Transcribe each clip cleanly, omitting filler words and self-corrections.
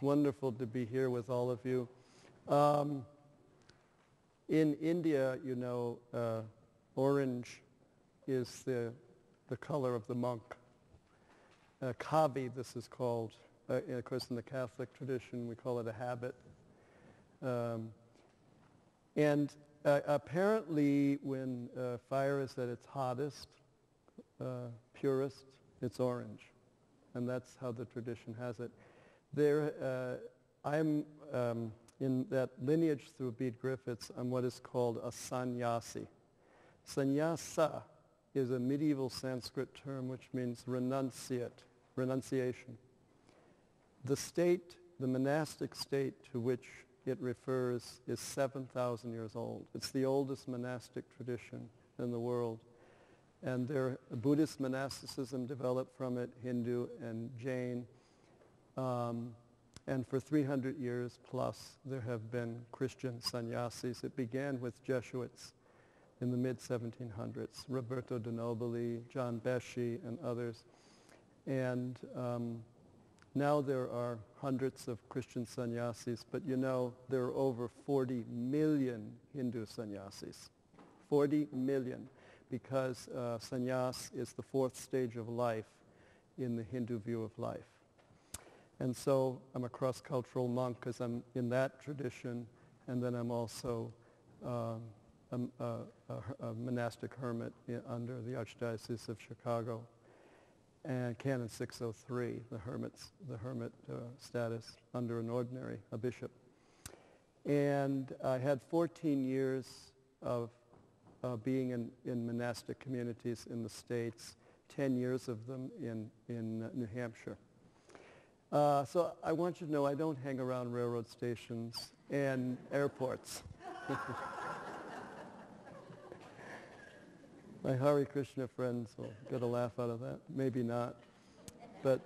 It's wonderful to be here with all of you. In India, you know, orange is the color of the monk. Kavi, this is called. Of course, in the Catholic tradition, we call it a habit. Apparently, when fire is at its hottest, purest, it's orange. And that's how the tradition has it. I'm in that lineage through Bede Griffiths. I'm what is called a sannyasi. Sannyasa is a medieval Sanskrit term which means renunciation. The state, the monastic state to which it refers is 7,000 years old. It's the oldest monastic tradition in the world. And Buddhist monasticism developed from it, Hindu and Jain. And for 300 years plus, there have been Christian sannyasis. It began with Jesuits in the mid-1700s, Roberto de Nobili, John Beschi, and others. And now there are hundreds of Christian sannyasis, but you know, there are over 40 million Hindu sannyasis. 40 million, because sannyas is the fourth stage of life in the Hindu view of life. And so I'm a cross-cultural monk because I'm in that tradition, and then I'm also a monastic hermit under the Archdiocese of Chicago. And Canon 603, the hermit status under an ordinary, a bishop. And I had 14 years of being in monastic communities in the States, 10 years of them in New Hampshire. So I want you to know I don't hang around railroad stations and airports. My Hare Krishna friends will get a laugh out of that. Maybe not. But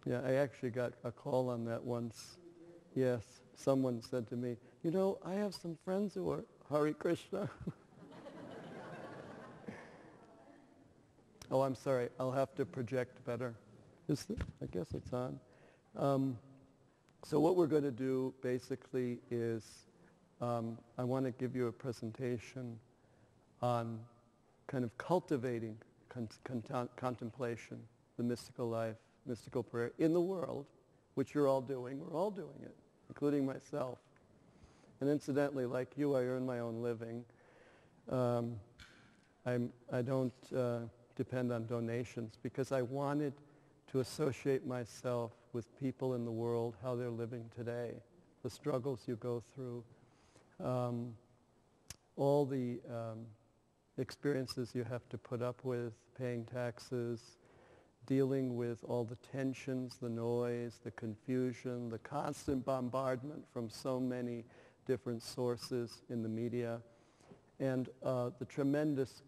yeah, I actually got a call on that once. Yes, someone said to me, you know, I have some friends who are Hare Krishna. Oh, I'm sorry. I'll have to project better. I guess it's on. So what we're going to do basically is I want to give you a presentation on kind of cultivating contemplation, the mystical life, mystical prayer in the world, which you're all doing. We're all doing it, including myself. And incidentally, like you, I earn my own living. I don't depend on donations because I wanted to associate myself with people in the world, how they're living today, the struggles you go through, all the experiences you have to put up with, paying taxes, dealing with all the tensions, the noise, the confusion, the constant bombardment from so many different sources in the media, and the tremendous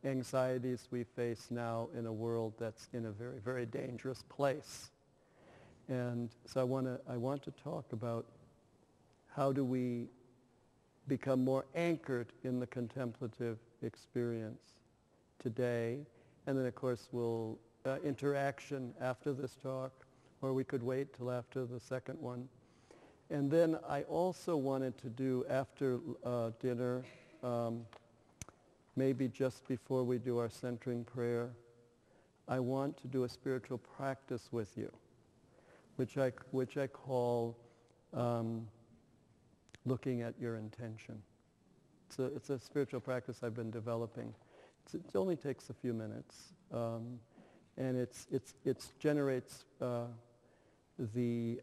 anxieties we face now in a world that's in a very, very dangerous place. And so I want to talk about how do we become more anchored in the contemplative experience today. And then, of course, we'll interaction after this talk, or we could wait till after the second one. And then I also wanted to do, after dinner, maybe just before we do our centering prayer, I want to do a spiritual practice with you, which I call looking at your intention. It's a spiritual practice I've been developing. It only takes a few minutes, and it generates the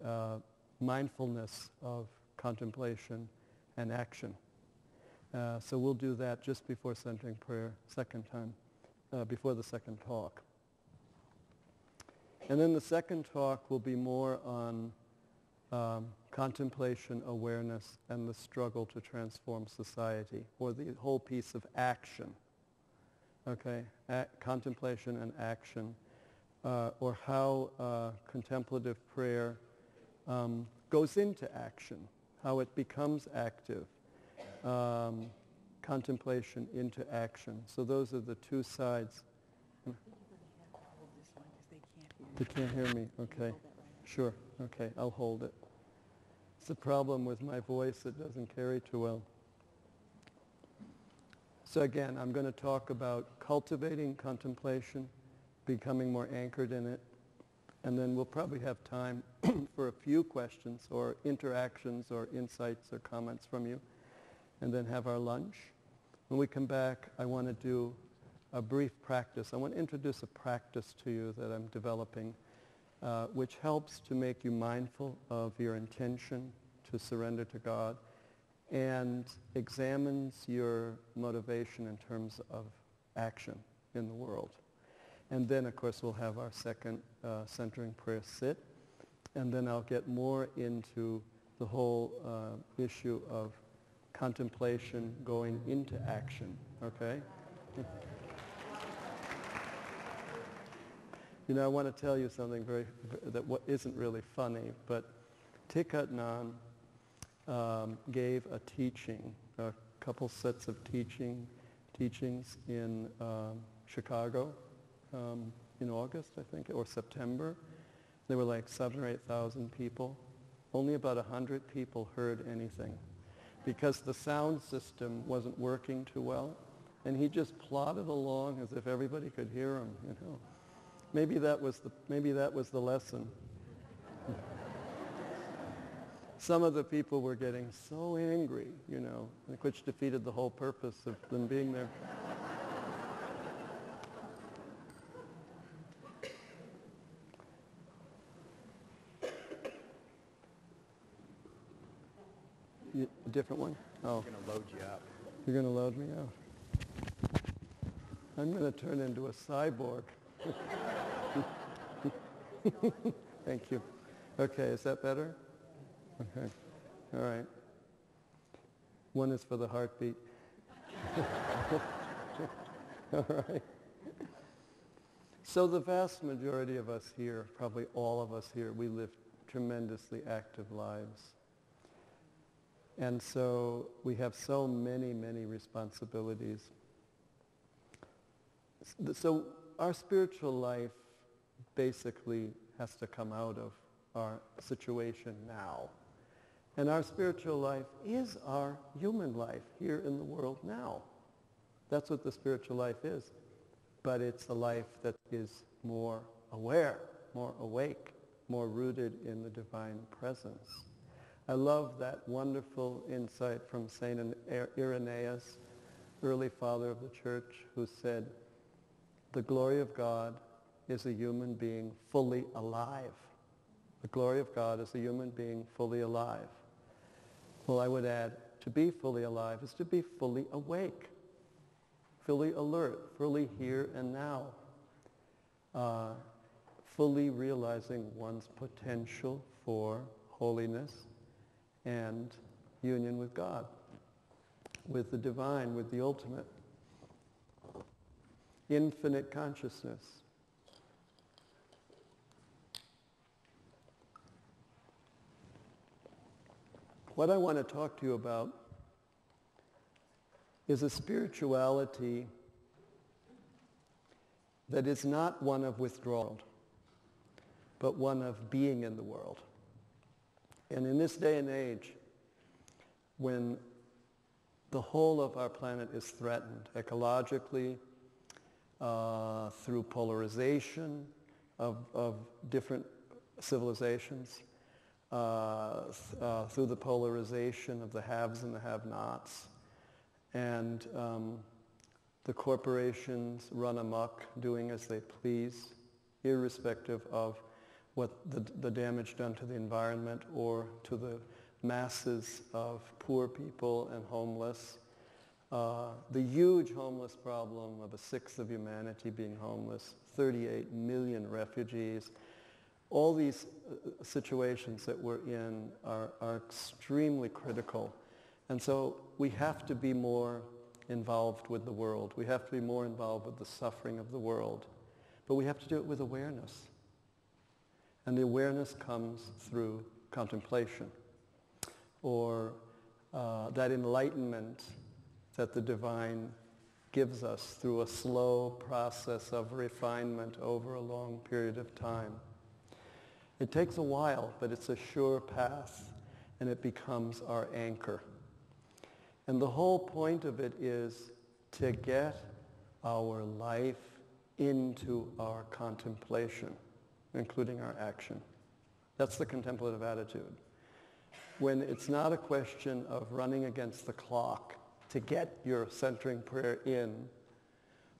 mindfulness of contemplation and action. So we'll do that just before centering prayer, second time, before the second talk. And then the second talk will be more on contemplation, awareness, and the struggle to transform society, or the whole piece of action. Okay, contemplation and action, or how contemplative prayer goes into action, how it becomes active. Contemplation into action. So those are the two sides. They can't hear me. Okay. Sure. Okay, I'll hold it. It's a problem with my voice. It doesn't carry too well. So again, I'm going to talk about cultivating contemplation, becoming more anchored in it, and then we'll probably have time for a few questions or interactions or insights or comments from you, and then have our lunch. When we come back, I want to do a brief practice. I want to introduce a practice to you that I'm developing, which helps to make you mindful of your intention to surrender to God and examines your motivation in terms of action in the world. And then, of course, we'll have our second centering prayer sit, and then I'll get more into the whole issue of contemplation going into action, okay? You know, I want to tell you something that isn't really funny, but Thich Nhat Hanh gave a teaching, a couple sets of teachings in Chicago in August, I think, or September. There were like 7,000 or 8,000 people. Only about 100 people heard anything because the sound system wasn't working too well, and he just plodded along as if everybody could hear him, you know. Maybe that was the lesson. Some of the people were getting so angry, you know, which defeated the whole purpose of them being there. A different one? Oh. I'm going to load you up. You're going to load me up. I'm going to turn into a cyborg. Thank you. Okay, is that better? Okay. All right. One is for the heartbeat. All right. So the vast majority of us here, probably all of us here, we live tremendously active lives. And so we have so many, many responsibilities. So our spiritual life basically has to come out of our situation now. And our spiritual life is our human life here in the world now. That's what the spiritual life is. But it's a life that is more aware, more awake, more rooted in the divine presence. I love that wonderful insight from Saint Irenaeus, early father of the church, who said, "The glory of God is a human being fully alive." The glory of God is a human being fully alive. Well, I would add, to be fully alive is to be fully awake, fully alert, fully here and now, fully realizing one's potential for holiness and union with God, with the divine, with the ultimate. Infinite consciousness. What I want to talk to you about is a spirituality that is not one of withdrawal, but one of being in the world. And in this day and age, when the whole of our planet is threatened ecologically, through polarization of different civilizations, through the polarization of the haves and the have-nots, and the corporations run amok, doing as they please, irrespective of what the damage done to the environment or to the masses of poor people and homeless. The huge homeless problem of a sixth of humanity being homeless, 38 million refugees. All these situations that we're in are extremely critical. And so we have to be more involved with the world. We have to be more involved with the suffering of the world. But we have to do it with awareness. And the awareness comes through contemplation, or that enlightenment that the divine gives us through a slow process of refinement over a long period of time. It takes a while, but it's a sure path, and it becomes our anchor. And the whole point of it is to get our life into our contemplation, including our action. That's the contemplative attitude. When it's not a question of running against the clock to get your centering prayer in,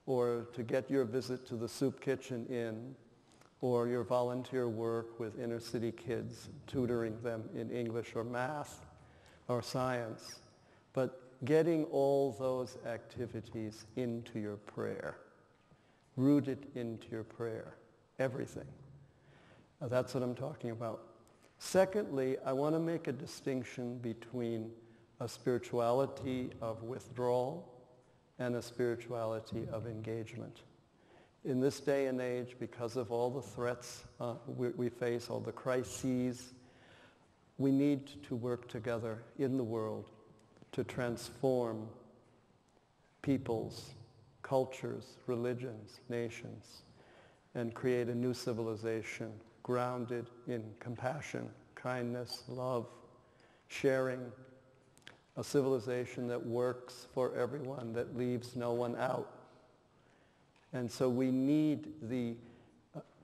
or to get your visit to the soup kitchen in, or your volunteer work with inner city kids, tutoring them in English or math or science, but getting all those activities into your prayer, rooted into your prayer, everything. That's what I'm talking about. Secondly, I want to make a distinction between a spirituality of withdrawal and a spirituality of engagement. In this day and age, because of all the threats we face, all the crises, we need to work together in the world to transform peoples, cultures, religions, nations, and create a new civilization grounded in compassion, kindness, love, sharing, a civilization that works for everyone, that leaves no one out. And so we need the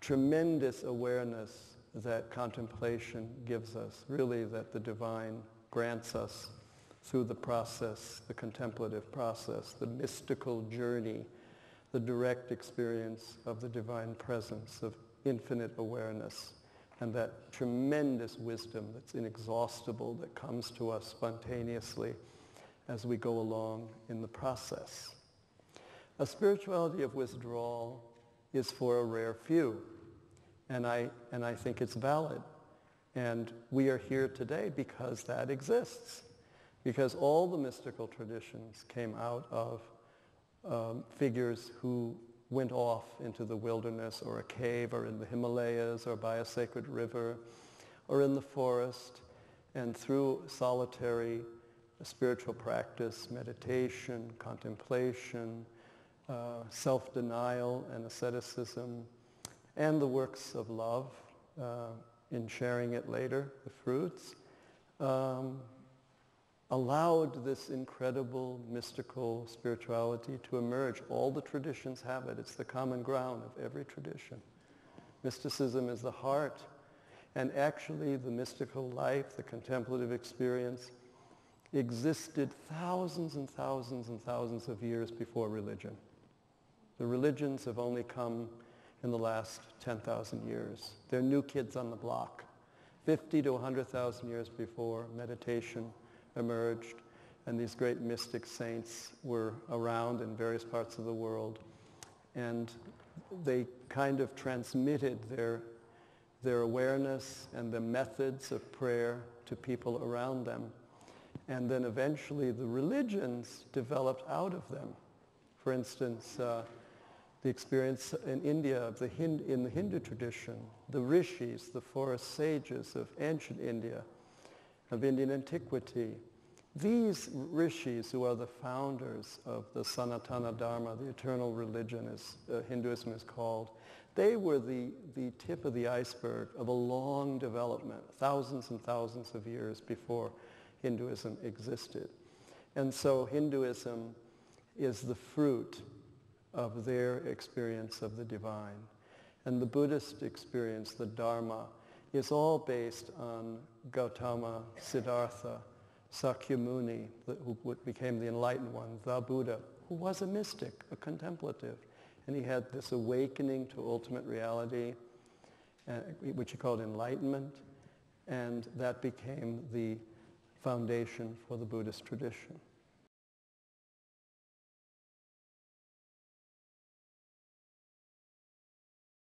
tremendous awareness that contemplation gives us, really that the divine grants us through the process, the contemplative process, the mystical journey, the direct experience of the divine presence, of infinite awareness, and that tremendous wisdom that's inexhaustible that comes to us spontaneously as we go along in the process. A spirituality of withdrawal is for a rare few, and I think it's valid. And we are here today because that exists, because all the mystical traditions came out of figures who went off into the wilderness or a cave or in the Himalayas or by a sacred river or in the forest, and through solitary spiritual practice, meditation, contemplation, self-denial and asceticism, and the works of love in sharing it later, the fruits, allowed this incredible mystical spirituality to emerge. All the traditions have it. It's the common ground of every tradition. Mysticism is the heart. And actually the mystical life, the contemplative experience, existed thousands and thousands and thousands of years before religion. The religions have only come in the last 10,000 years. They're new kids on the block. 50 to 100,000 years before, meditation emerged, and these great mystic saints were around in various parts of the world, and they kind of transmitted their awareness and the methods of prayer to people around them. And then eventually the religions developed out of them. For instance, the experience in India in the Hindu tradition, the rishis, the forest sages of ancient India, of Indian antiquity. These rishis, who are the founders of the Sanatana Dharma, the eternal religion as Hinduism is called, they were the tip of the iceberg of a long development, thousands and thousands of years before Hinduism existed. And so Hinduism is the fruit of their experience of the divine. And the Buddhist experience, the Dharma, is all based on Gautama, Siddhartha, Sakyamuni, who became the enlightened one, the Buddha, who was a mystic, a contemplative. And he had this awakening to ultimate reality, which he called enlightenment, and that became the foundation for the Buddhist tradition.